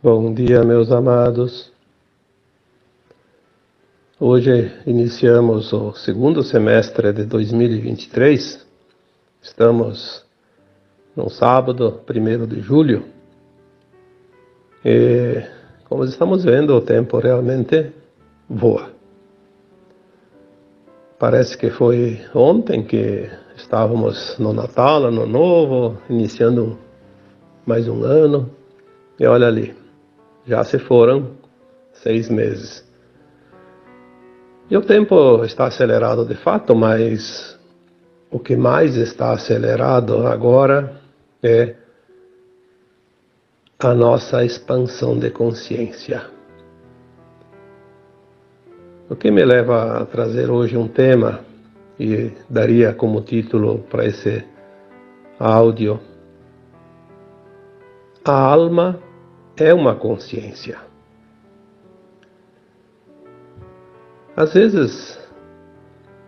Bom dia, meus amados. Hoje iniciamos o segundo semestre de 2023. Estamos no sábado, 1º de julho. E, como estamos vendo, o tempo realmente voa. Parece que foi ontem que estávamos no Natal, Ano Novo, iniciando mais um ano. E olha ali, já se foram 6 meses. E o tempo está acelerado de fato, mas o que mais está acelerado agora é a nossa expansão de consciência. O que me leva a trazer hoje um tema, e daria como título para esse áudio: a alma é uma consciência. Às vezes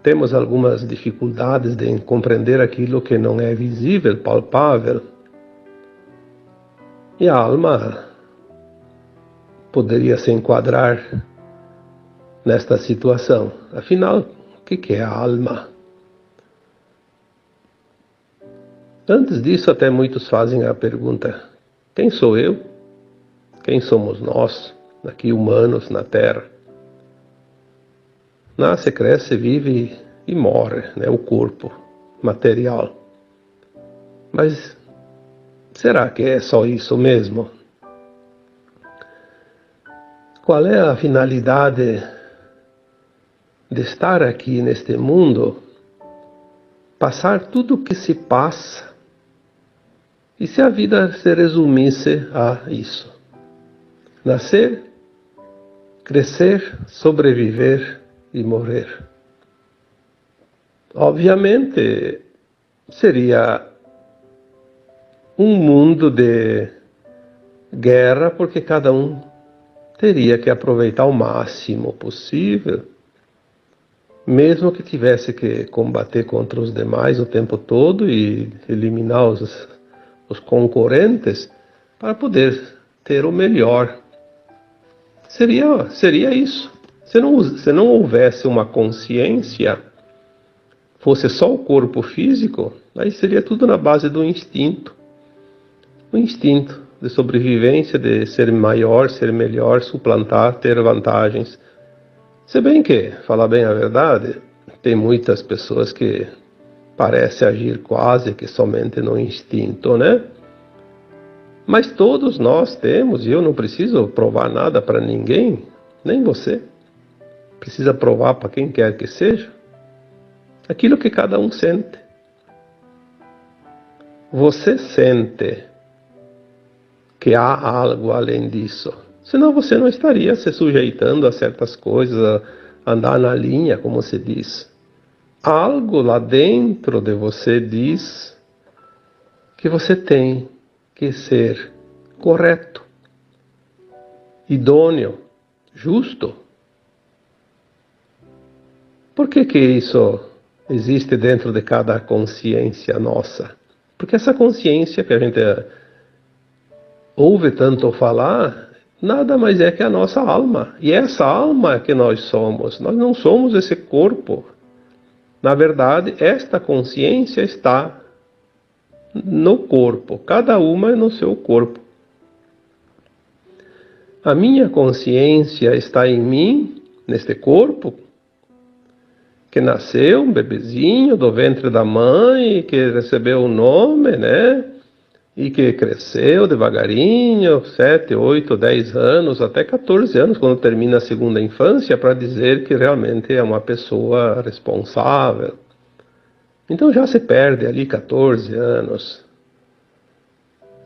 temos algumas dificuldades de compreender aquilo que não é visível, palpável. E a alma poderia se enquadrar nesta situação. Afinal, o que é a alma? Antes disso, até muitos fazem a pergunta: quem sou eu? Quem somos nós, aqui humanos na Terra? Nasce, cresce, vive e morre, né? O corpo material. Mas será que é só isso mesmo? Qual é a finalidade de estar aqui neste mundo, passar tudo o que se passa, e se a vida se resumisse a isso? Nascer, crescer, sobreviver e morrer. Obviamente, seria um mundo de guerra, porque cada um teria que aproveitar o máximo possível, mesmo que tivesse que combater contra os demais o tempo todo e eliminar os concorrentes para poder ter o melhor. Seria isso. Se não houvesse uma consciência, fosse só o corpo físico, aí seria tudo na base do instinto. O instinto de sobrevivência, de ser maior, ser melhor, suplantar, ter vantagens. Se bem que, falar bem a verdade, tem muitas pessoas que parecem agir quase que somente no instinto, né? Mas todos nós temos, e eu não preciso provar nada para ninguém, nem você precisa provar para quem quer que seja, aquilo que cada um sente. Você sente que há algo além disso, senão você não estaria se sujeitando a certas coisas, a andar na linha, como se diz. Algo lá dentro de você diz que você tem que ser correto, idôneo, justo. Por que isso existe dentro de cada consciência nossa? Porque essa consciência que a gente ouve tanto falar, nada mais é que a nossa alma. E essa alma é que nós somos. Nós não somos esse corpo. Na verdade, esta consciência está no corpo. Cada uma é no seu corpo. A minha consciência está em mim, neste corpo, que nasceu um bebezinho do ventre da mãe, que recebeu o nome, né? E que cresceu devagarinho, 7, 8, 10 anos, até 14 anos, quando termina a segunda infância, para dizer que realmente é uma pessoa responsável. Então já se perde ali 14 anos,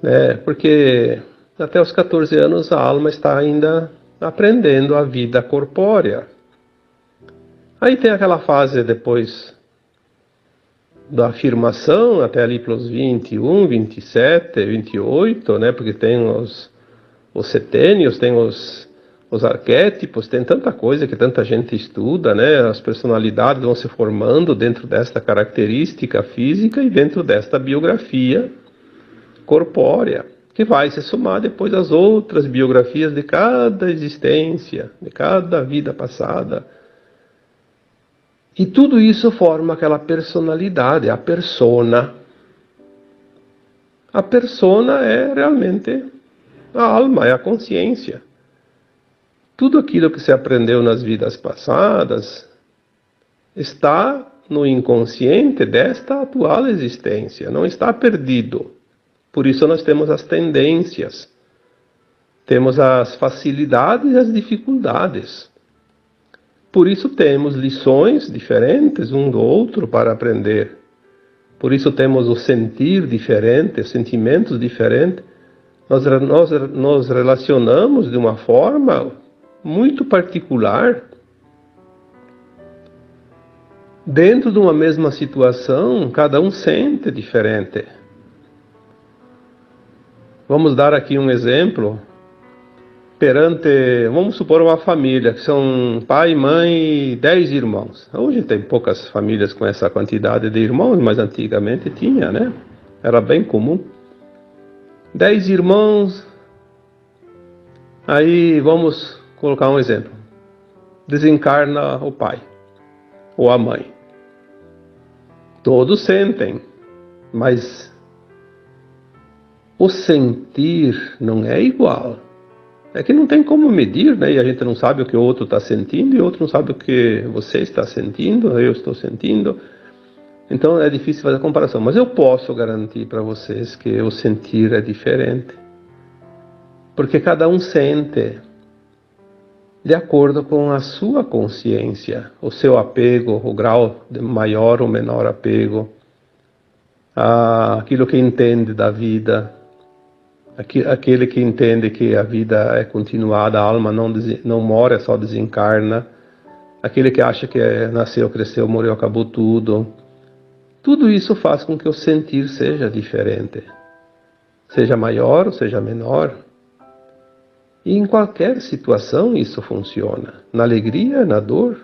né? Porque até os 14 anos a alma está ainda aprendendo a vida corpórea. Aí tem aquela fase depois da afirmação, até ali pelos 21, 27, 28, né? Porque tem os setênios, tem os arquétipos, tem tanta coisa que tanta gente estuda, né? As personalidades vão se formando dentro desta característica física e dentro desta biografia corpórea. que vai se somar depois às outras biografias de cada existência, de cada vida passada. E tudo isso forma aquela personalidade, a persona. A persona é realmente a alma, é a consciência. Tudo aquilo que se aprendeu nas vidas passadas está no inconsciente desta atual existência, não está perdido. Por isso nós temos as tendências, temos as facilidades e as dificuldades. Por isso temos lições diferentes um do outro para aprender. Por isso temos o sentir diferente, os sentimentos diferentes. Nós nos relacionamos de uma forma muito particular. Dentro de uma mesma situação, cada um sente diferente. Vamos dar aqui um exemplo. Vamos supor uma família, que são pai, mãe e 10 irmãos. Hoje tem poucas famílias com essa quantidade de irmãos, mas antigamente tinha, né? Era bem comum. 10 irmãos, aí vamos colocar um exemplo. Desencarna o pai ou a mãe. Todos sentem, mas o sentir não é igual. É que não tem como medir, né? E a gente não sabe o que o outro está sentindo, e o outro não sabe o que você está sentindo, eu estou sentindo. Então é difícil fazer a comparação. Mas eu posso garantir para vocês que o sentir é diferente. Porque cada um sente de acordo com a sua consciência, o seu apego, o grau de maior ou menor apego, aquilo que entende da vida. Aquele que entende que a vida é continuada, a alma não mora, só desencarna. Aquele que acha que nasceu, cresceu, morreu, acabou tudo. Tudo isso faz com que o sentir seja diferente. Seja maior ou seja menor. E em qualquer situação isso funciona. Na alegria, na dor.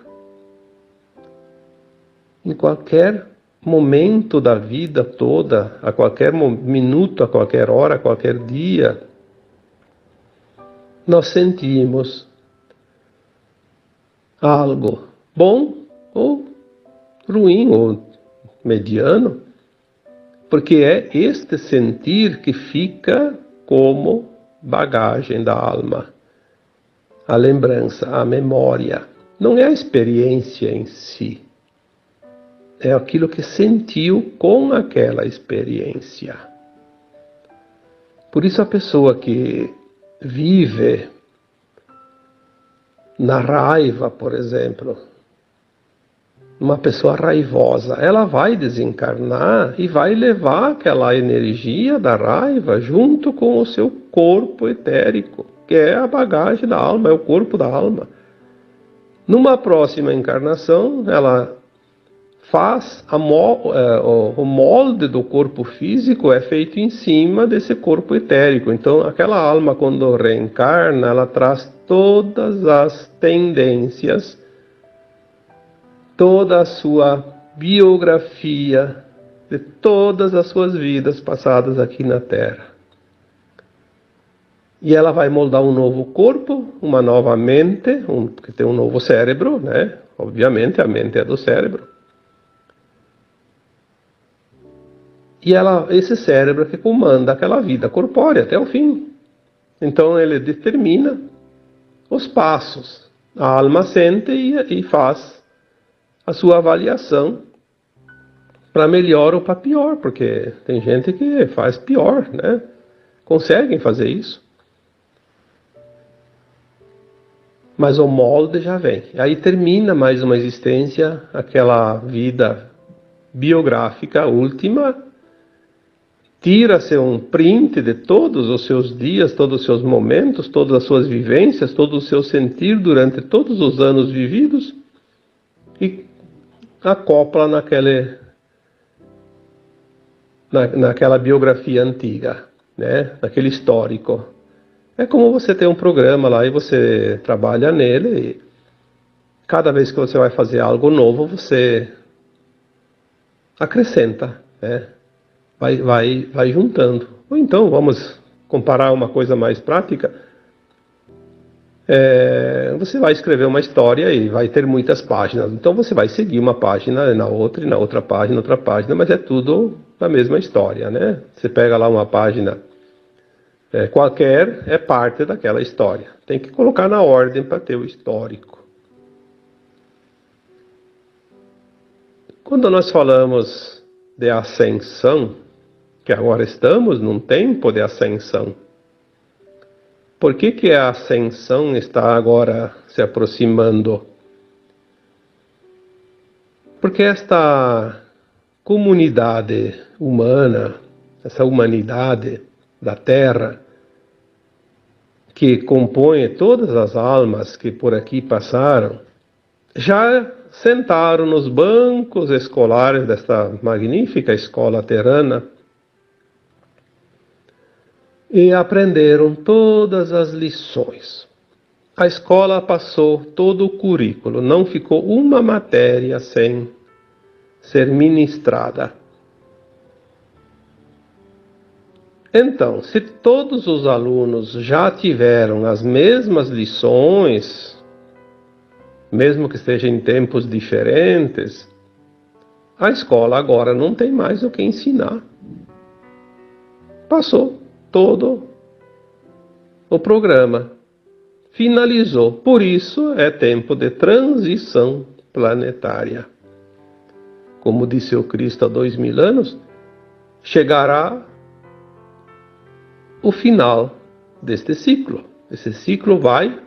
Em qualquer momento da vida toda, a qualquer minuto, a qualquer hora, a qualquer dia, nós sentimos algo bom ou ruim ou mediano, porque é este sentir que fica como bagagem da alma, a lembrança, a memória. Não é a experiência em si. É aquilo que sentiu com aquela experiência. Por isso a pessoa que vive na raiva, por exemplo, uma pessoa raivosa, ela vai desencarnar e vai levar aquela energia da raiva junto com o seu corpo etérico, que é a bagagem da alma, é o corpo da alma. Numa próxima encarnação, ela faz o molde do corpo físico é feito em cima desse corpo etérico. Então, aquela alma, quando reencarna, ela traz todas as tendências, toda a sua biografia de todas as suas vidas passadas aqui na Terra. E ela vai moldar um novo corpo, uma nova mente, que tem um novo cérebro, né? Obviamente, a mente é do cérebro. E esse cérebro que comanda aquela vida corpórea até o fim. Então ele determina os passos. A alma sente e faz a sua avaliação para melhor ou para pior, porque tem gente que faz pior, né? Conseguem fazer isso. Mas o molde já vem. Aí termina mais uma existência, aquela vida biográfica última. Tira-se um print de todos os seus dias, todos os seus momentos, todas as suas vivências, todo o seu sentir durante todos os anos vividos e acopla naquela biografia antiga, né? Naquele histórico. É como você tem um programa lá e você trabalha nele e cada vez que você vai fazer algo novo, você acrescenta, né? Vai juntando. Ou então vamos comparar uma coisa mais prática, você vai escrever uma história e vai ter muitas páginas. Então você vai seguir uma página na outra, e na outra página, outra página, mas é tudo a mesma história, né? Você pega lá uma página qualquer, é parte daquela história. Tem que colocar na ordem para ter o histórico. Quando nós falamos de ascensão, que agora estamos num tempo de ascensão, por que a ascensão está agora se aproximando? Porque esta comunidade humana, essa humanidade da Terra, que compõe todas as almas que por aqui passaram, já sentaram nos bancos escolares desta magnífica escola terrana e aprenderam todas as lições. A escola passou todo o currículo, não ficou uma matéria sem ser ministrada. Então, se todos os alunos já tiveram as mesmas lições, mesmo que sejam em tempos diferentes, a escola agora não tem mais o que ensinar. Passou todo o programa. Finalizou. Por isso é tempo de transição planetária. Como disse o Cristo há 2000 anos, chegará o final deste ciclo. Esse ciclo vai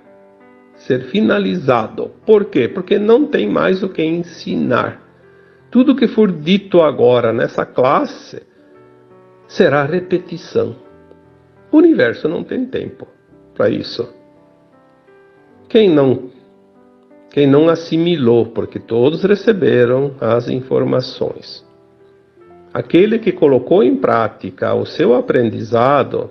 ser finalizado. Por quê? Porque não tem mais o que ensinar. Tudo que for dito agora nessa classe será repetição. O universo não tem tempo para isso. Quem não assimilou, porque todos receberam as informações. Aquele que colocou em prática o seu aprendizado,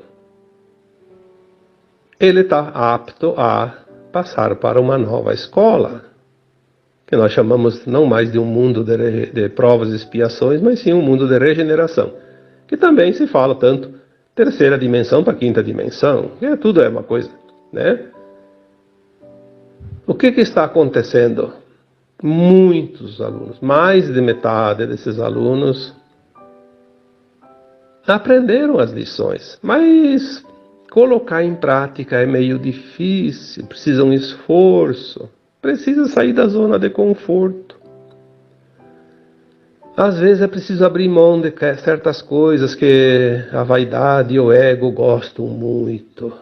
ele está apto a passar para uma nova escola, que nós chamamos não mais de um mundo de provas e expiações, mas sim um mundo de regeneração, que também se fala tanto terceira dimensão para quinta dimensão, que tudo é uma coisa, né? O que está acontecendo? Muitos alunos, mais de metade desses alunos, aprenderam as lições, mas colocar em prática é meio difícil, precisa um esforço, precisa sair da zona de conforto. Às vezes é preciso abrir mão de certas coisas que a vaidade e o ego gostam muito.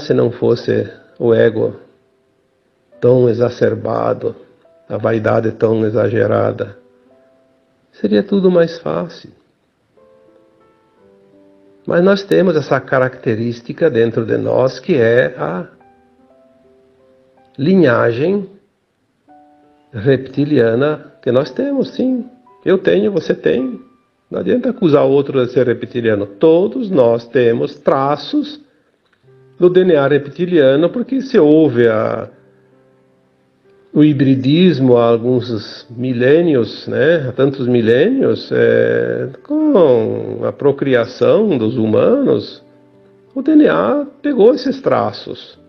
Se não fosse o ego tão exacerbado, a vaidade tão exagerada, seria tudo mais fácil. Mas nós temos essa característica dentro de nós que é a linhagem reptiliana que nós temos, sim. Eu tenho, você tem. Não adianta acusar o outro de ser reptiliano. Todos nós temos traços do DNA reptiliano, porque se houve o hibridismo há alguns milênios, né, há tantos milênios, com a procriação dos humanos, o DNA pegou esses traços.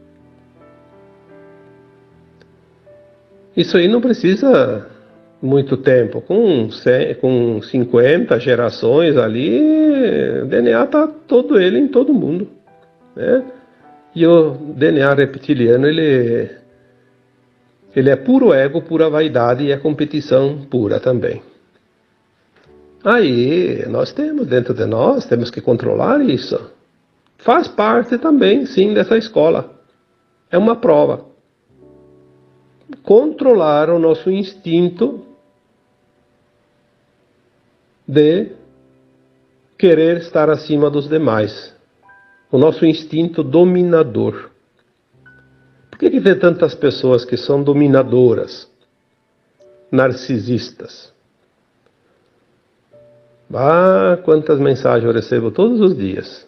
Isso aí não precisa muito tempo. Com 50 gerações ali, o DNA está todo ele em todo mundo, né? E o DNA reptiliano, ele é puro ego, pura vaidade e é competição pura também. Aí, nós temos dentro de nós, temos que controlar isso. Faz parte também, sim, dessa escola. É uma prova. Controlar o nosso instinto de querer estar acima dos demais. O nosso instinto dominador. Por que tem tantas pessoas que são dominadoras, narcisistas? Quantas mensagens eu recebo todos os dias.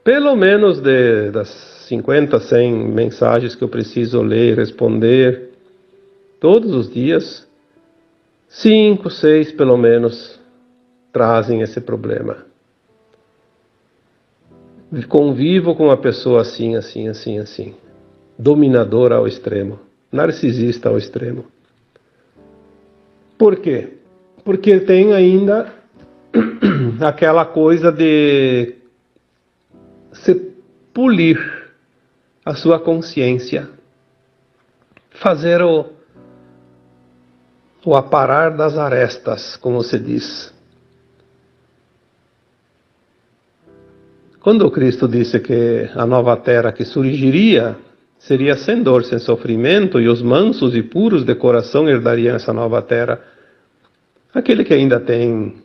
Pelo menos das 50, 100 mensagens que eu preciso ler e responder todos os dias, 5, 6 pelo menos trazem esse problema. Convivo com uma pessoa assim, assim, assim, assim. Dominadora ao extremo. Narcisista ao extremo. Por quê? Porque tem ainda aquela coisa de se polir a sua consciência. Fazer o aparar das arestas, como se diz. Quando o Cristo disse que a nova terra que surgiria seria sem dor, sem sofrimento, e os mansos e puros de coração herdariam essa nova terra, aquele que ainda tem,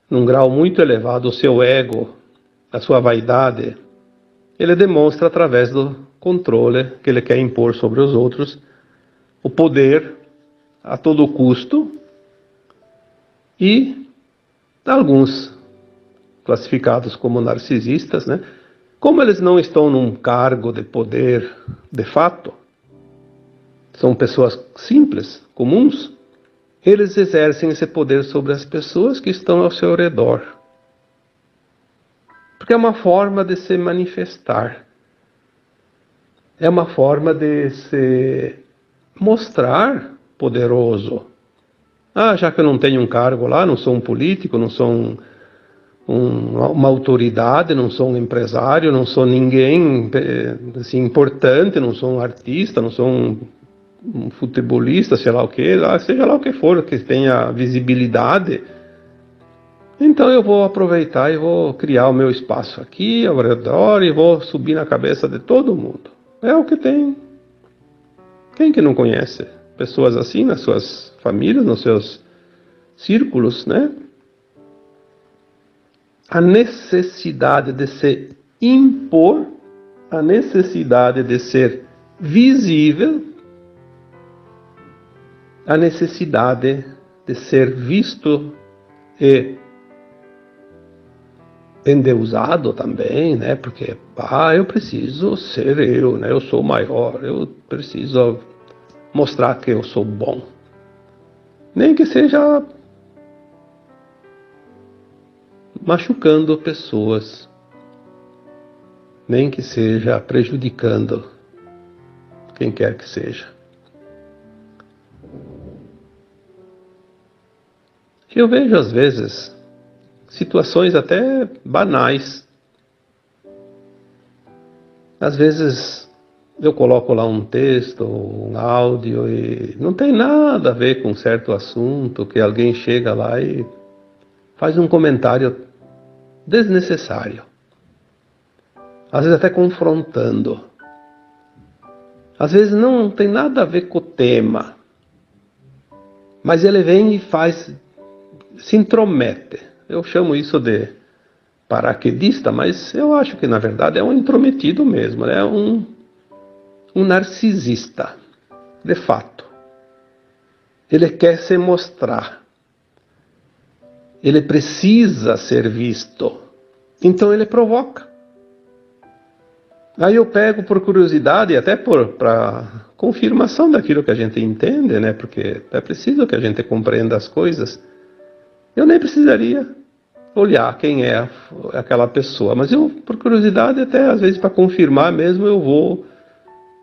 num grau muito elevado, o seu ego, a sua vaidade, ele demonstra através do controle que ele quer impor sobre os outros, o poder a todo custo, e alguns classificados como narcisistas, né? Como eles não estão num cargo de poder de fato, são pessoas simples, comuns, eles exercem esse poder sobre as pessoas que estão ao seu redor. Porque é uma forma de se manifestar. É uma forma de se mostrar poderoso. Ah, já que eu não tenho um cargo lá, não sou um político, não sou uma autoridade, não sou um empresário, não sou ninguém assim, importante, não sou um artista, não sou um futebolista, sei lá o que, seja lá o que for, que tenha visibilidade, então eu vou aproveitar e vou criar o meu espaço aqui, ao redor, e vou subir na cabeça de todo mundo. É o que tem. Quem que não conhece pessoas assim nas suas famílias, nos seus círculos, né? A necessidade de se impor, a necessidade de ser visível, a necessidade de ser visto e endeusado também, né? Porque, eu preciso ser eu, né? Eu sou maior, eu preciso mostrar que eu sou bom. Nem que seja machucando pessoas, nem que seja prejudicando quem quer que seja. Eu vejo às vezes situações até banais. Às vezes eu coloco lá um texto, um áudio e não tem nada a ver com certo assunto, que alguém chega lá e faz um comentário desnecessário. Às vezes até confrontando. Às vezes não tem nada a ver com o tema. Mas ele vem e se intromete. Eu chamo isso de paraquedista, mas eu acho que na verdade é um intrometido mesmo, é um narcisista, de fato. Ele quer se mostrar. Ele precisa ser visto. Então ele provoca. Aí eu pego por curiosidade, até para confirmação daquilo que a gente entende, né? Porque é preciso que a gente compreenda as coisas. Eu nem precisaria olhar quem é aquela pessoa, mas eu, por curiosidade, até às vezes para confirmar mesmo, eu vou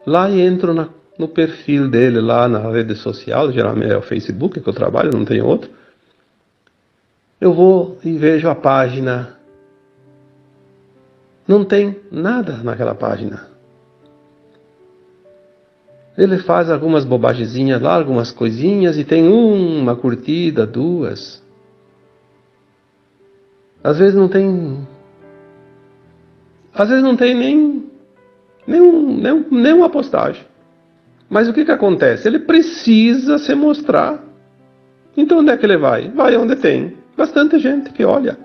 lá e entro no perfil dele lá na rede social, geralmente é o Facebook que eu trabalho, não tem outro. Eu vou e vejo a página. Não tem nada naquela página. Ele faz algumas bobagezinhas lá, algumas coisinhas, e tem uma curtida, duas. Às vezes não tem nem uma postagem. Mas o que acontece? Ele precisa se mostrar. Então onde é que ele vai? Vai onde tem bastante gente que olha.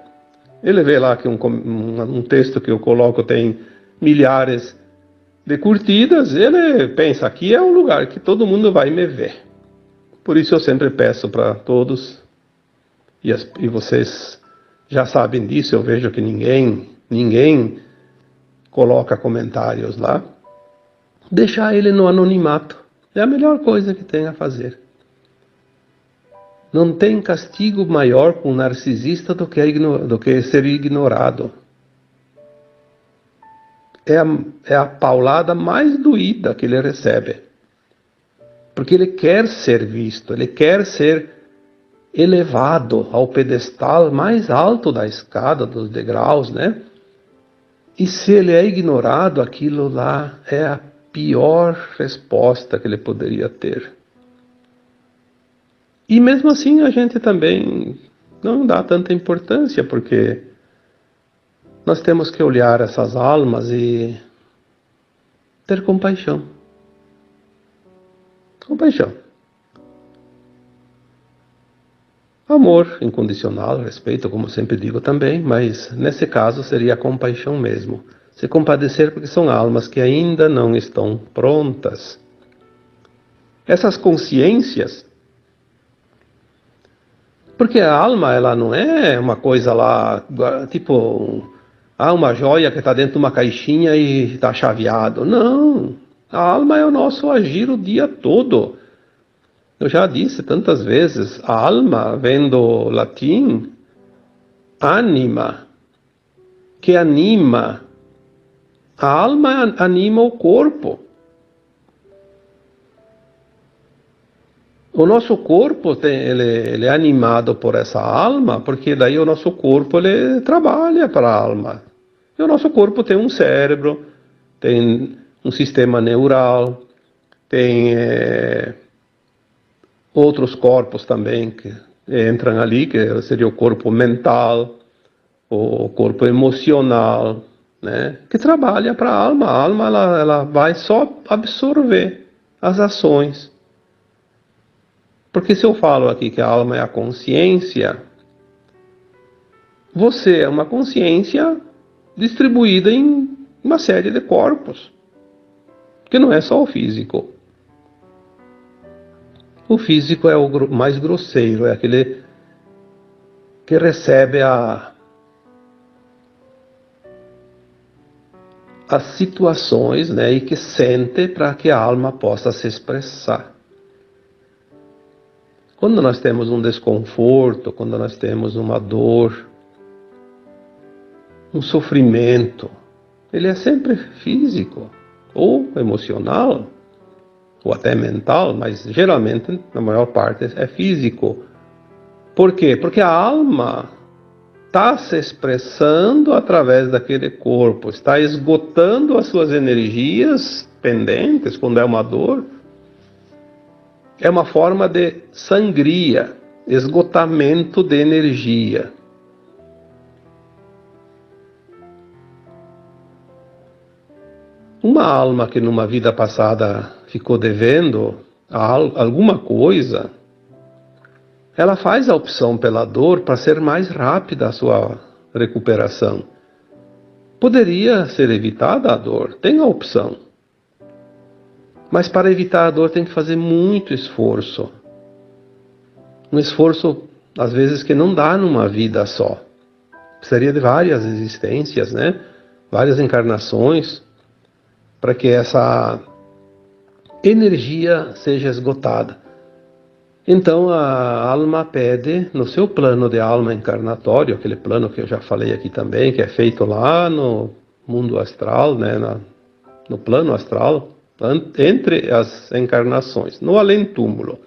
Ele vê lá que um texto que eu coloco tem milhares de curtidas, ele pensa, aqui é um lugar que todo mundo vai me ver. Por isso eu sempre peço para todos, e vocês já sabem disso, eu vejo que ninguém coloca comentários lá, deixar ele no anonimato. É a melhor coisa que tem a fazer. Não tem castigo maior para um narcisista do que ser ignorado. É a paulada mais doída que ele recebe. Porque ele quer ser visto, ele quer ser elevado ao pedestal mais alto da escada, dos degraus, né? E se ele é ignorado, aquilo lá é a pior resposta que ele poderia ter. E mesmo assim a gente também não dá tanta importância, porque nós temos que olhar essas almas e ter compaixão. Compaixão. Amor incondicional, respeito, como sempre digo também, mas nesse caso seria a compaixão mesmo. Se compadecer porque são almas que ainda não estão prontas. Essas consciências, porque a alma ela não é uma coisa lá, tipo, uma joia que está dentro de uma caixinha e está chaveado. Não, a alma é o nosso agir o dia todo. Eu já disse tantas vezes, a alma vem do latim anima, que anima. A alma anima o corpo. O nosso corpo ele é animado por essa alma, porque daí o nosso corpo ele trabalha para a alma. E o nosso corpo tem um cérebro, tem um sistema neural, tem outros corpos também que entram ali, que seria o corpo mental, o corpo emocional, né? Que trabalha para a alma. A alma ela vai só absorver as ações. Porque se eu falo aqui que a alma é a consciência, você é uma consciência distribuída em uma série de corpos, que não é só o físico. O físico é o mais grosseiro, é aquele que recebe as situações, né, e que sente para que a alma possa se expressar. Quando nós temos um desconforto, quando nós temos uma dor, um sofrimento, ele é sempre físico, ou emocional, ou até mental, mas geralmente, na maior parte, é físico. Por quê? Porque a alma está se expressando através daquele corpo, está esgotando as suas energias pendentes, quando é uma dor. É uma forma de sangria, esgotamento de energia. Uma alma que numa vida passada ficou devendo alguma coisa, ela faz a opção pela dor para ser mais rápida a sua recuperação. Poderia ser evitada a dor, tem a opção. Mas para evitar a dor tem que fazer muito esforço. Um esforço, às vezes, que não dá numa vida só. Precisaria de várias existências, né? Várias encarnações, para que essa energia seja esgotada. Então a alma pede, no seu plano de alma encarnatório, aquele plano que eu já falei aqui também, que é feito lá no mundo astral, né? No plano astral, entre as encarnações, no além-túmulo.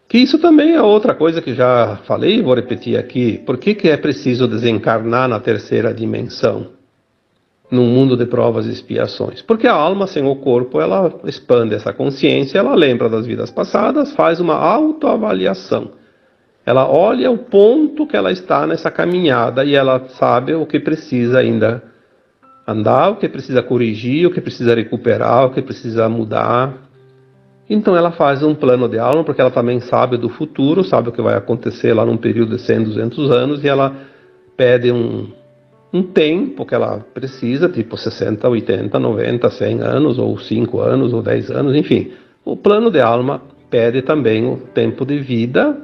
Que isso também é outra coisa que já falei e vou repetir aqui. Por que é preciso desencarnar na terceira dimensão? Num mundo de provas e expiações? Porque a alma sem o corpo, ela expande essa consciência, ela lembra das vidas passadas, faz uma autoavaliação. Ela olha o ponto que ela está nessa caminhada e ela sabe o que precisa ainda andar, o que precisa corrigir, o que precisa recuperar, o que precisa mudar. Então ela faz um plano de alma, porque ela também sabe do futuro, sabe o que vai acontecer lá num período de 100, 200 anos, e ela pede um tempo que ela precisa, tipo 60, 80, 90, 100 anos, ou 5 anos, ou 10 anos, enfim. O plano de alma pede também o tempo de vida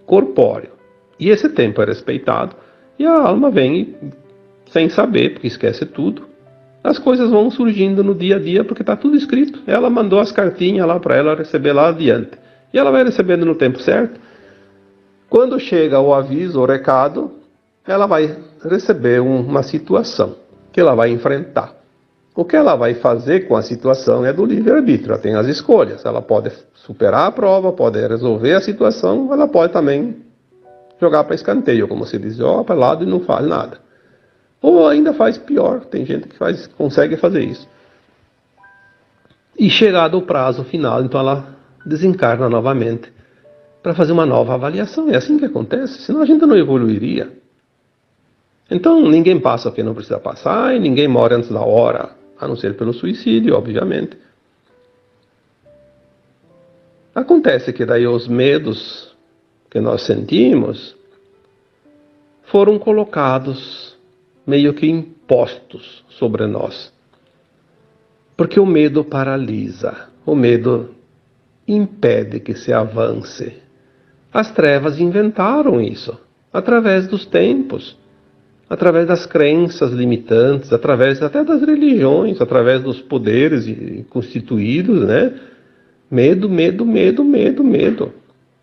corpóreo. E esse tempo é respeitado, e a alma vem sem saber, porque esquece tudo, as coisas vão surgindo no dia a dia porque está tudo escrito. Ela mandou as cartinhas lá para ela receber lá adiante. E ela vai recebendo no tempo certo. Quando chega o aviso, o recado, ela vai receber uma situação que ela vai enfrentar. O que ela vai fazer com a situação é do livre-arbítrio. Ela tem as escolhas. Ela pode superar a prova, pode resolver a situação, ela pode também jogar para escanteio, como se diz, joga para lado e não faz nada. Ou ainda faz pior, tem gente que consegue fazer isso. E chegado o prazo final, então ela desencarna novamente para fazer uma nova avaliação. É assim que acontece, senão a gente não evoluiria. Então ninguém passa o que não precisa passar e ninguém morre antes da hora, a não ser pelo suicídio, obviamente. Acontece que daí os medos que nós sentimos foram colocados, meio que impostos sobre nós. Porque o medo paralisa, o medo impede que se avance. As trevas inventaram isso, através dos tempos, através das crenças limitantes, através até das religiões, através dos poderes constituídos, né? Medo, medo, medo, medo, medo.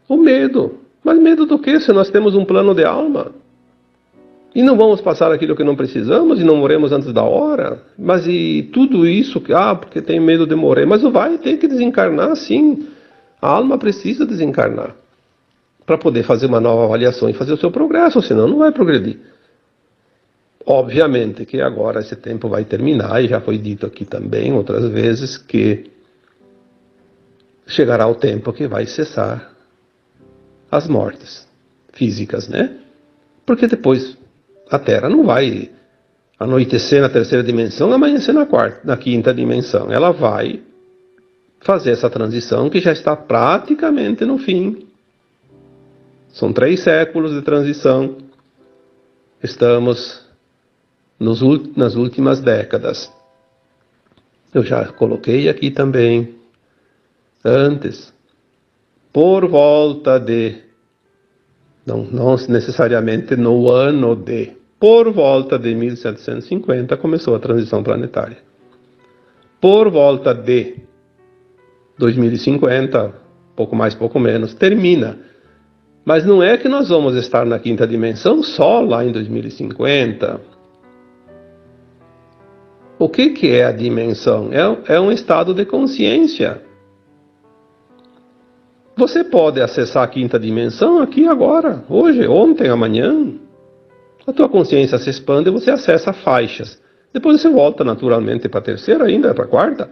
O medo. Mas medo do quê? Se nós temos um plano de alma? E não vamos passar aquilo que não precisamos e não morremos antes da hora? Mas e tudo isso, porque tem medo de morrer. Mas vai ter que desencarnar, sim. A alma precisa desencarnar para poder fazer uma nova avaliação e fazer o seu progresso, senão não vai progredir. Obviamente que agora esse tempo vai terminar, e já foi dito aqui também outras vezes que chegará o tempo que vai cessar as mortes físicas, né? Porque depois a Terra não vai anoitecer na terceira dimensão, amanhecer na quinta dimensão. Ela vai fazer essa transição que já está praticamente no fim. São 3 séculos de transição. Estamos nas últimas décadas. Eu já coloquei aqui também, antes, por volta de, não necessariamente no ano de, por volta de 1750 começou a transição planetária. Por volta de 2050, pouco mais, pouco menos, termina. Mas não é que nós vamos estar na quinta dimensão só lá em 2050. O que é a dimensão? É um estado de consciência. Você pode acessar a quinta dimensão aqui agora, hoje, ontem, amanhã. A tua consciência se expande e você acessa faixas. Depois você volta naturalmente para a terceira ainda, para a quarta.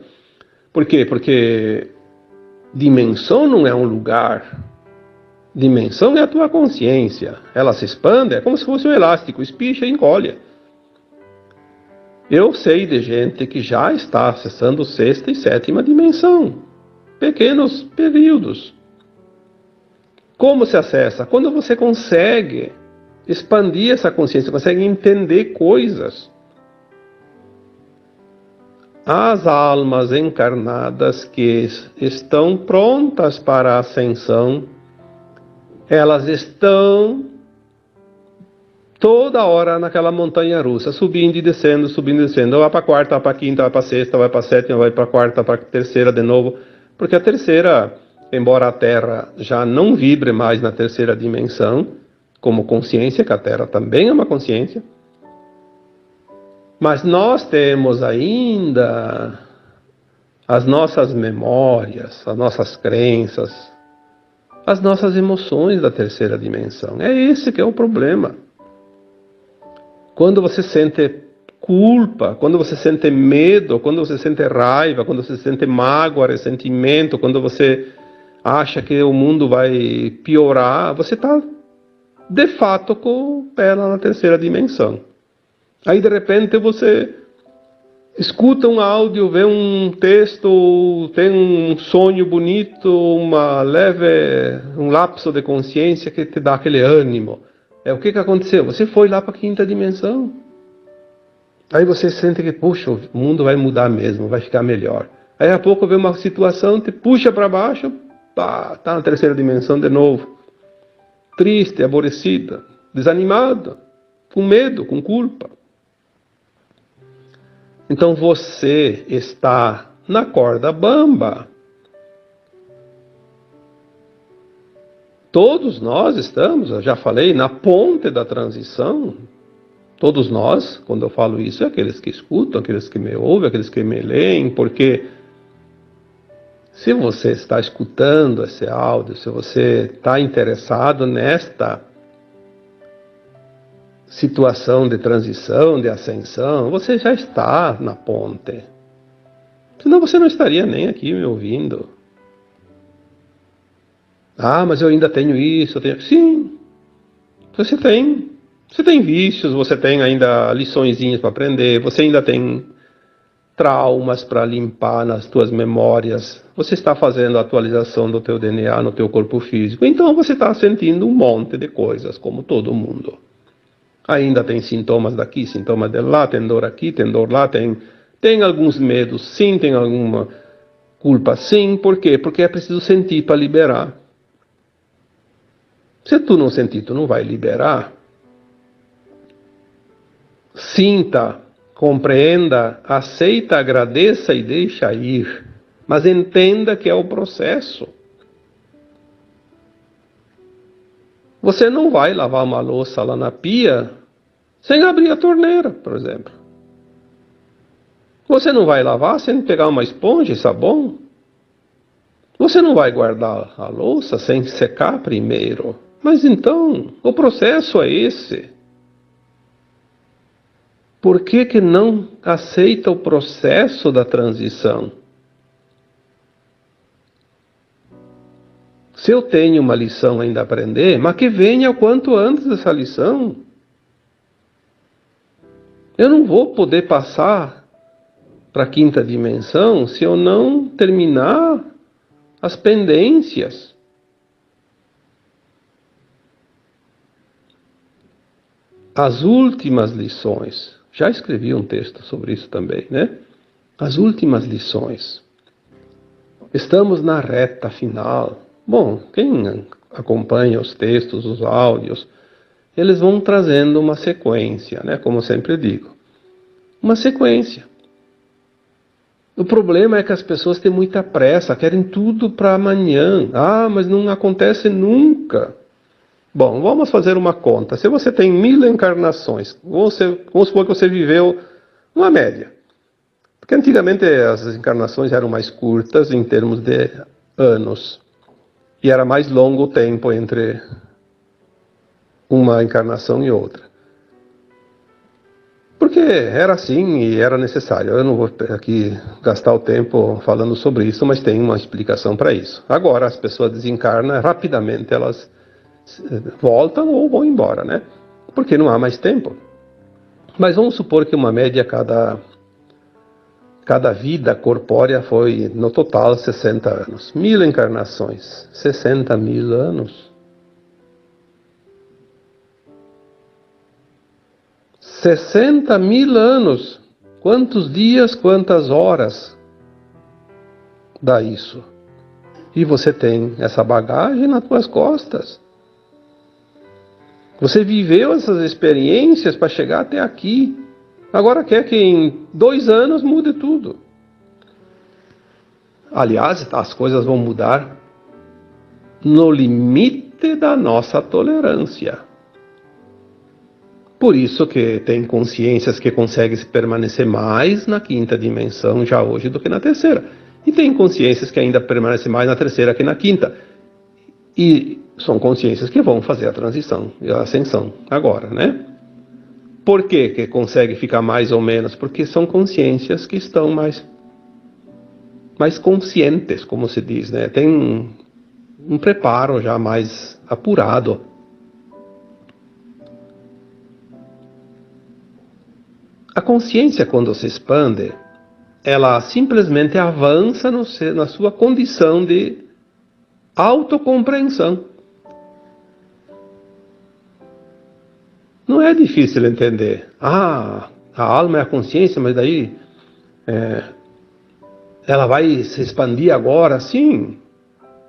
Por quê? Porque dimensão não é um lugar. Dimensão é a tua consciência. Ela se expande, é como se fosse um elástico, espicha e encolhe. Eu sei de gente que já está acessando sexta e sétima dimensão. Pequenos períodos. Como se acessa? Quando você consegue expandir essa consciência, consegue entender coisas. As almas encarnadas que estão prontas para a ascensão, elas estão toda hora naquela montanha russa, subindo e descendo, subindo e descendo. Vai para a quarta, vai para a quinta, vai para a sexta, vai para a sétima, vai para a quarta, para a terceira de novo. Porque a terceira, embora a Terra já não vibre mais na terceira dimensão, como consciência, que a Terra também é uma consciência, mas nós temos ainda as nossas memórias, as nossas crenças, as nossas emoções da terceira dimensão. É esse que é o problema. Quando você sente culpa, quando você sente medo, quando você sente raiva, quando você sente mágoa, ressentimento, quando você acha que o mundo vai piorar, você está de fato com o pé lá na terceira dimensão. Aí de repente você escuta um áudio, vê um texto, tem um sonho bonito, um lapso de consciência que te dá aquele ânimo. O que aconteceu? Você foi lá para a quinta dimensão. Aí você sente que, puxa, o mundo vai mudar mesmo, vai ficar melhor. Aí a pouco vê uma situação, te puxa para baixo, tá na terceira dimensão de novo. Triste, aborrecida, desanimada, com medo, com culpa. Então você está na corda bamba. Todos nós estamos, eu já falei, na ponte da transição. Todos nós, quando eu falo isso, é aqueles que escutam, aqueles que me ouvem, aqueles que me leem, porque se você está escutando esse áudio, se você está interessado nesta situação de transição, de ascensão, você já está na ponte. Senão você não estaria nem aqui me ouvindo. Ah, mas eu ainda tenho isso, eu tenho... Sim, você tem. Você tem vícios, você tem ainda liçõezinhas para aprender, você ainda tem traumas para limpar nas tuas memórias, você está fazendo a atualização do teu DNA no teu corpo físico, então você está sentindo um monte de coisas, como todo mundo. Ainda tem sintomas daqui, sintomas de lá, tem dor aqui, tem dor lá, tem alguns medos sim, tem alguma culpa sim, por quê? Porque é preciso sentir para liberar. Se tu não sentir, tu não vai liberar. Sinta, compreenda, aceita, agradeça e deixa ir. Mas entenda que é o processo. Você não vai lavar uma louça lá na pia sem abrir a torneira, por exemplo. Você não vai lavar sem pegar uma esponja e sabão. Você não vai guardar a louça sem secar primeiro. Mas então, o processo é esse. Por que não aceita o processo da transição? Se eu tenho uma lição ainda a aprender, mas que venha o quanto antes essa lição. Eu não vou poder passar para a quinta dimensão se eu não terminar as pendências. As últimas lições. Já escrevi um texto sobre isso também, né? As últimas lições. Estamos na reta final. Bom, quem acompanha os textos, os áudios, eles vão trazendo uma sequência, né? Como eu sempre digo. Uma sequência. O problema é que as pessoas têm muita pressa, querem tudo para amanhã. Ah, mas não acontece nunca. Bom, vamos fazer uma conta. Se você tem 1000 encarnações, vamos supor que você viveu uma média. Porque antigamente as encarnações eram mais curtas em termos de anos. E era mais longo o tempo entre uma encarnação e outra. Porque era assim e era necessário. Eu não vou aqui gastar o tempo falando sobre isso, mas tem uma explicação para isso. Agora as pessoas desencarnam, rapidamente elas voltam ou vão embora, né? Porque não há mais tempo. Mas vamos supor que uma média cada vida corpórea foi, no total, 60 anos. 1000 encarnações, 60.000 anos. 60.000 anos. Quantos dias, quantas horas dá isso? E você tem essa bagagem nas tuas costas. Você viveu essas experiências para chegar até aqui. Agora quer que em 2 anos mude tudo. Aliás, as coisas vão mudar no limite da nossa tolerância. Por isso que tem consciências que conseguem permanecer mais na quinta dimensão já hoje do que na terceira. E tem consciências que ainda permanecem mais na terceira que na quinta. E são consciências que vão fazer a transição e a ascensão agora, né? Por que consegue ficar mais ou menos? Porque são consciências que estão mais conscientes, como se diz, né? Tem um preparo já mais apurado. A consciência, quando se expande, ela simplesmente avança na sua condição de autocompreensão. Não é difícil entender. Ah, a alma é a consciência, mas daí ela vai se expandir agora? Sim.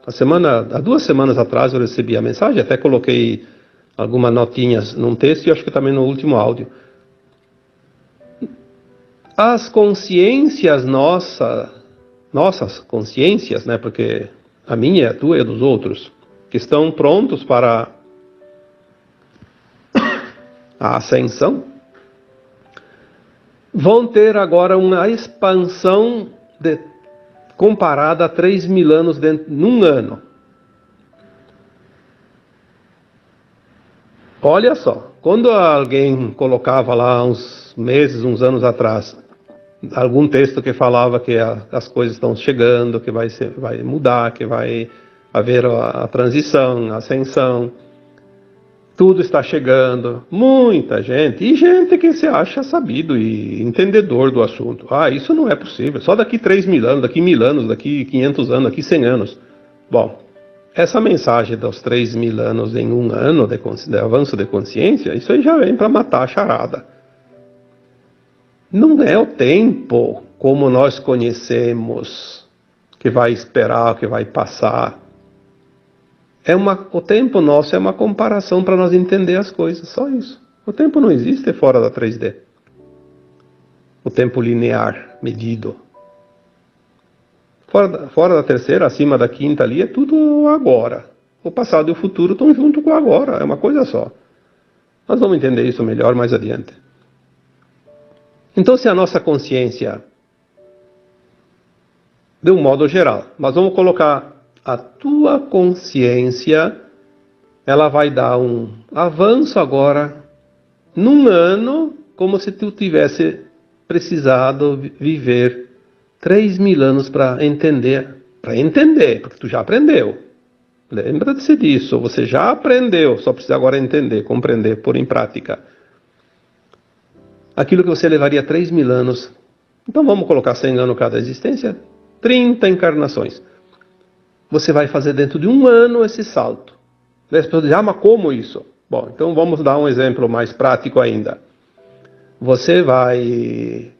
Há 2 semanas atrás eu recebi a mensagem, até coloquei algumas notinhas num texto e acho que também no último áudio. as consciências nossas consciências, né, porque a minha, a tua e a dos outros, que estão prontos para a ascensão, vão ter agora uma expansão comparada a 3.000 anos num ano. Olha só, quando alguém colocava lá uns meses, uns anos atrás, algum texto que falava que as coisas estão chegando, que vai mudar, que vai haver a transição, a ascensão, tudo está chegando, muita gente, e gente que se acha sabido e entendedor do assunto. Ah, isso não é possível, só daqui 3.000 anos, daqui 1.000 anos, daqui 500 anos, daqui 100 anos. Bom, essa mensagem dos 3.000 anos em um ano de avanço de consciência, isso aí já vem para matar a charada. Não é o tempo como nós conhecemos, que vai esperar, que vai passar. O tempo nosso é uma comparação para nós entender as coisas, só isso. O tempo não existe fora da 3D. O tempo linear, medido. Fora da terceira, acima da quinta ali, é tudo agora. O passado e o futuro estão junto com o agora, é uma coisa só. Nós vamos entender isso melhor mais adiante. Então, se a nossa consciência, de um modo geral, mas vamos colocar a tua consciência, ela vai dar um avanço agora, num ano, como se tu tivesse precisado viver 3.000 anos para entender, porque tu já aprendeu. Lembra-se disso, você já aprendeu, só precisa agora entender, compreender, pôr em prática. Aquilo que você levaria 3.000 anos, então vamos colocar 100 anos cada existência, 30 encarnações. Você vai fazer dentro de um ano esse salto. As pessoas dizem, mas como isso? Bom, então vamos dar um exemplo mais prático ainda. Você vai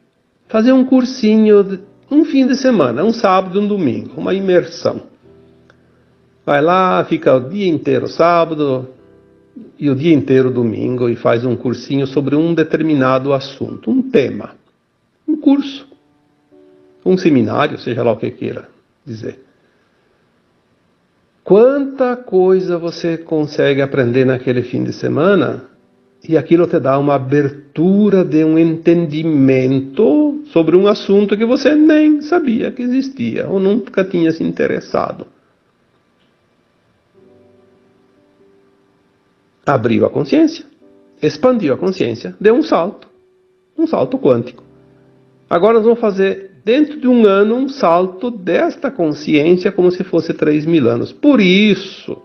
fazer um cursinho, um fim de semana, um sábado e um domingo, uma imersão. Vai lá, fica o dia inteiro sábado e o dia inteiro domingo e faz um cursinho sobre um determinado assunto, um tema, um curso, um seminário, seja lá o que queira dizer. Quanta coisa você consegue aprender naquele fim de semana e aquilo te dá uma abertura de um entendimento sobre um assunto que você nem sabia que existia ou nunca tinha se interessado. Abriu a consciência, expandiu a consciência, deu um salto quântico. Agora nós vamos fazer, dentro de um ano, um salto desta consciência como se fosse 3.000 anos. Por isso,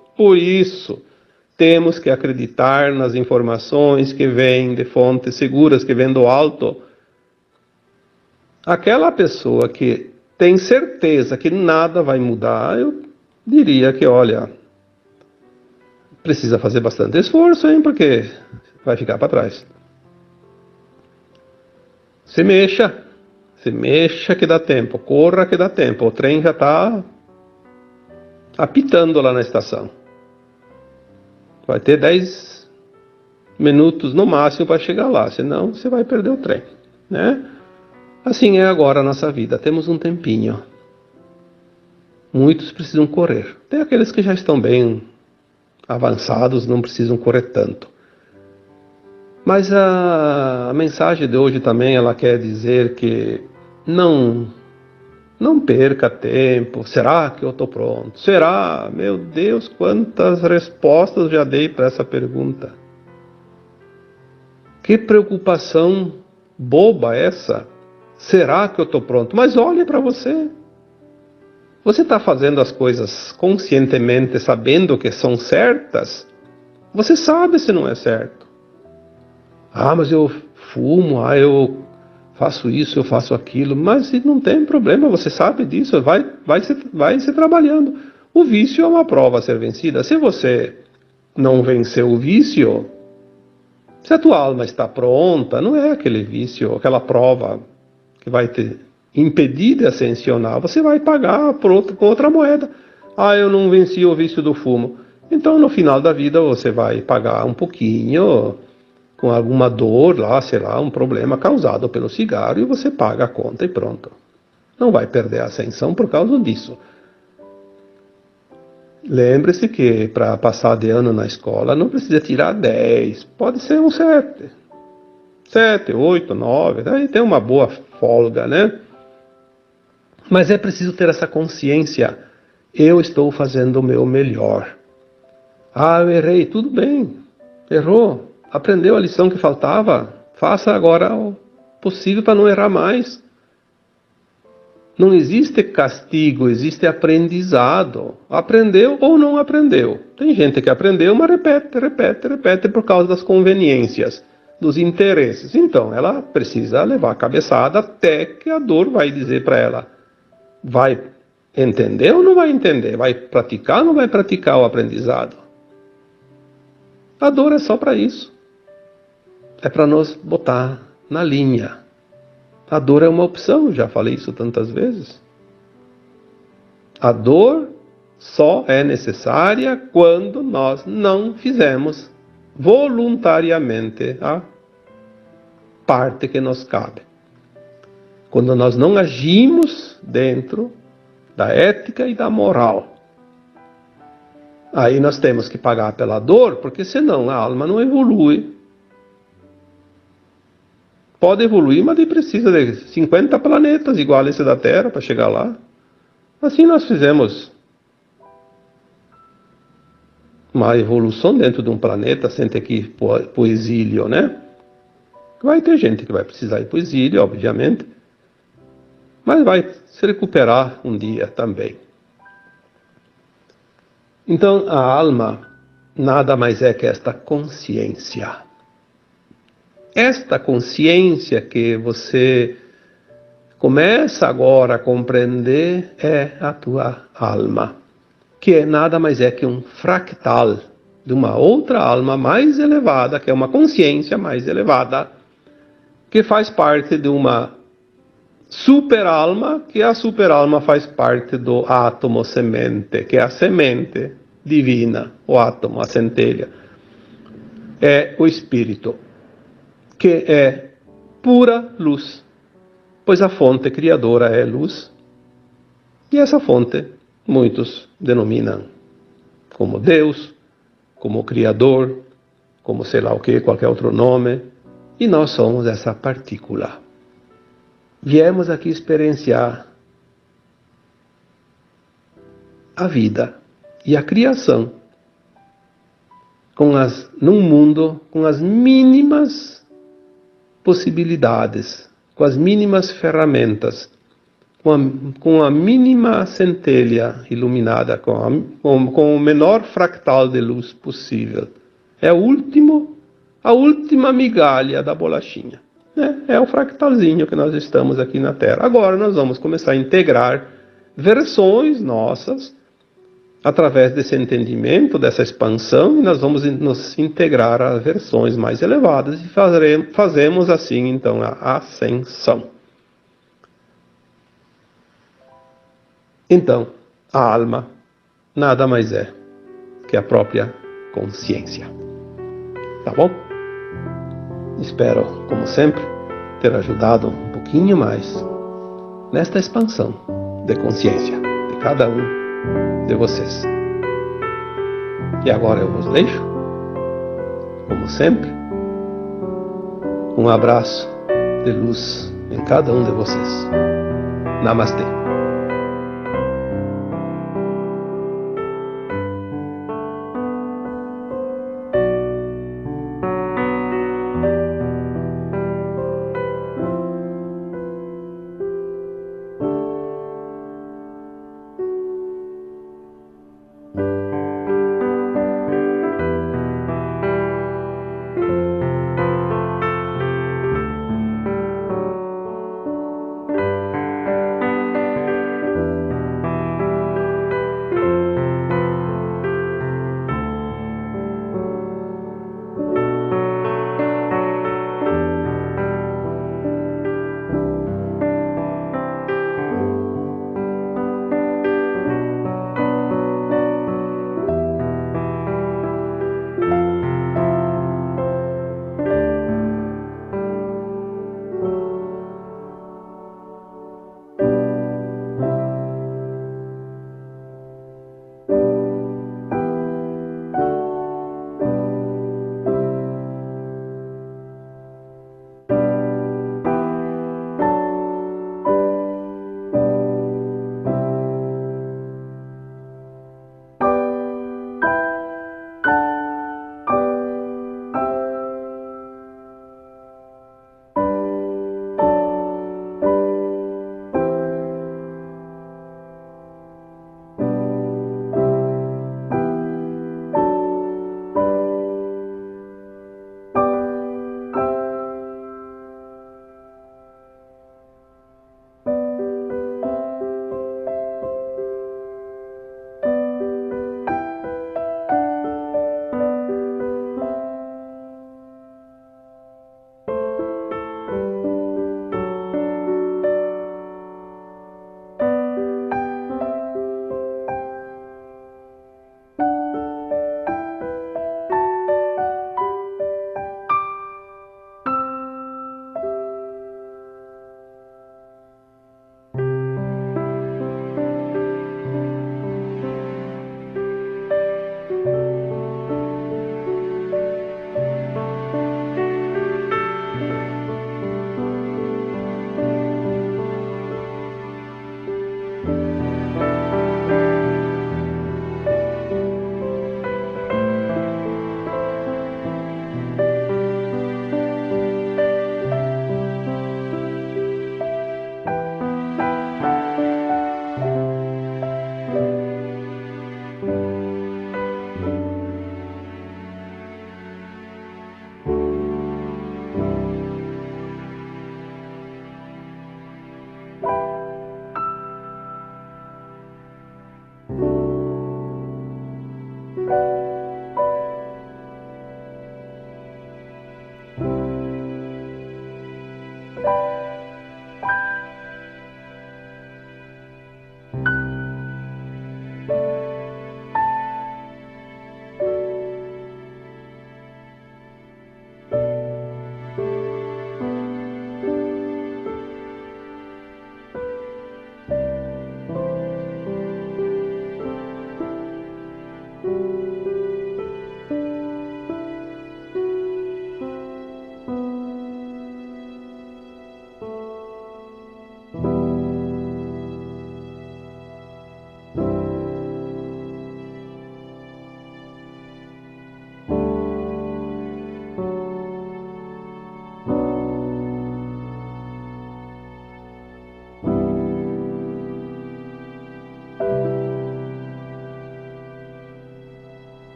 temos que acreditar nas informações que vêm de fontes seguras, que vêm do alto. Aquela pessoa que tem certeza que nada vai mudar, eu diria que, olha, precisa fazer bastante esforço, hein, porque vai ficar para trás. Se mexa que dá tempo, corra que dá tempo, o trem já está apitando lá na estação. Vai ter 10 minutos no máximo para chegar lá, senão você vai perder o trem, né? Assim é agora a nossa vida, temos um tempinho. Muitos precisam correr, tem aqueles que já estão bem avançados, não precisam correr tanto. Mas a mensagem de hoje também, ela quer dizer que não perca tempo. Será que eu estou pronto? Será? Meu Deus, quantas respostas já dei para essa pergunta. Que preocupação boba essa. Será que eu estou pronto? Mas olhe para você. Você está fazendo as coisas conscientemente, sabendo que são certas? Você sabe se não é certo. Ah, mas eu fumo, eu faço isso, eu faço aquilo. Mas não tem problema, você sabe disso, vai se trabalhando. O vício é uma prova a ser vencida. Se você não venceu o vício, se a tua alma está pronta, não é aquele vício, aquela prova que vai te impedir de ascensionar, você vai pagar com outra moeda. Ah, eu não venci o vício do fumo. Então, no final da vida, você vai pagar um pouquinho com alguma dor lá, sei lá, um problema causado pelo cigarro, e você paga a conta e pronto. Não vai perder a ascensão por causa disso. Lembre-se que para passar de ano na escola não precisa tirar 10, pode ser um 7. 7, 8, 9, aí tem uma boa folga, né? Mas é preciso ter essa consciência. Eu estou fazendo o meu melhor. Ah, eu errei, tudo bem. Errou. Aprendeu a lição que faltava. Faça agora o possível para não errar mais. Não existe castigo, existe aprendizado. Aprendeu ou não aprendeu. Tem gente que aprendeu, mas repete por causa das conveniências, dos interesses. Então, ela precisa levar a cabeçada até que a dor vai dizer para ela: vai entender ou não vai entender? Vai praticar ou não vai praticar o aprendizado? A dor é só para isso. É para nos botar na linha. A dor é uma opção, já falei isso tantas vezes. A dor só é necessária quando nós não fizemos voluntariamente a parte que nos cabe. Quando nós não agimos dentro da ética e da moral. Aí nós temos que pagar pela dor, porque senão a alma não evolui. Pode evoluir, mas ele precisa de 50 planetas igual a esse da Terra para chegar lá. Assim nós fizemos uma evolução dentro de um planeta sem ter que ir para o exílio, né? Vai ter gente que vai precisar ir para o exílio, obviamente, mas vai se recuperar um dia também. Então a alma nada mais é que esta consciência. Esta consciência que você começa agora a compreender é a tua alma, que nada mais é que um fractal de uma outra alma mais elevada, que é uma consciência mais elevada, que faz parte de uma super-alma, que a super-alma faz parte do átomo semente, que é a semente divina, o átomo, a centelha. É o espírito, que é pura luz, pois a fonte criadora é luz, e essa fonte muitos denominam como Deus, como Criador, como sei lá o que, qualquer outro nome, e nós somos essa partícula. Viemos aqui experienciar a vida e a criação num mundo com as mínimas possibilidades, com as mínimas ferramentas, com a mínima centelha iluminada, com o menor fractal de luz possível. É a última migalha da bolachinha. É o fractalzinho que nós estamos aqui na Terra. Agora nós vamos começar a integrar versões nossas, através desse entendimento, dessa expansão, e nós vamos nos integrar a versões mais elevadas e fazemos assim então a ascensão. Então, a alma nada mais é que a própria consciência. Tá bom? Espero, como sempre, ter ajudado um pouquinho mais nesta expansão de consciência de cada um de vocês. E agora eu vos deixo, como sempre, um abraço de luz em cada um de vocês. Namastê.